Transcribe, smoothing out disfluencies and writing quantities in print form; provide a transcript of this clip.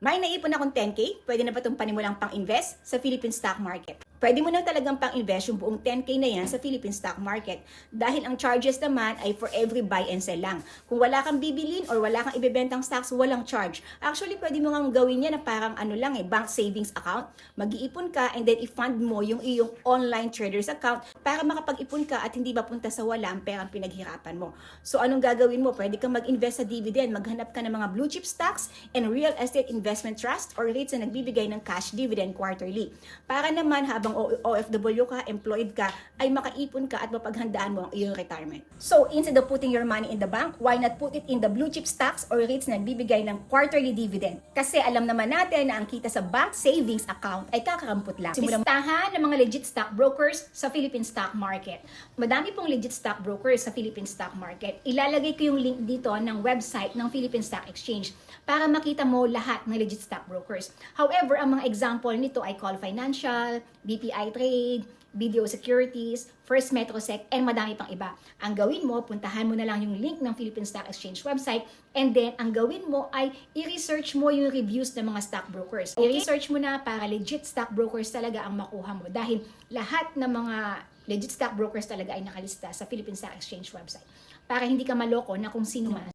May naipon akong 10K, pwede na ba itong panimulang pang-invest sa Philippine stock market? Pwede mo na talagang pang-invest yung buong 10K na yan sa Philippine stock market. Dahil ang charges naman ay for every buy and sell lang. Kung wala kang bibilin or wala kang ibebentang stocks, walang charge. Actually, pwede mo nga gawin yan na parang bank savings account. Mag-iipon ka and then i-fund mo yung iyong online traders account para makapag-ipon ka at hindi mapunta sa wala ang perang pinaghirapan mo. So anong gagawin mo? Pwede kang mag-invest sa dividend, maghanap ka ng mga blue chip stocks and real estate investment trust or REITs na nagbibigay ng cash dividend quarterly. Para naman habang OFW ka, employed ka, ay makaipon ka at mapaghandaan mo ang iyong retirement. So instead of putting your money in the bank, why not put it in the blue chip stocks or REITs na nagbibigay ng quarterly dividend? Kasi alam naman natin na ang kita sa bank savings account ay kakarampot lang. Listahan ng mga legit stock brokers sa Philippine stock market. Madami pong legit stock brokers sa Philippine stock market. Ilalagay ko yung link dito ng website ng Philippine Stock Exchange para makita mo lahat ng legit stock brokers. However, ang mga example nito ay Call Financial, BPI Trade, Video Securities, First Metrosec, and madami pang iba. Ang gawin mo, puntahan mo na lang yung link ng Philippine Stock Exchange website, and then ang gawin mo ay i-research mo yung reviews ng mga stock brokers. Okay? I-research mo na para legit stock brokers talaga ang makuha mo dahil lahat ng mga legit stock brokers talaga ay nakalista sa Philippine Stock Exchange website para hindi ka maloko na kung sino man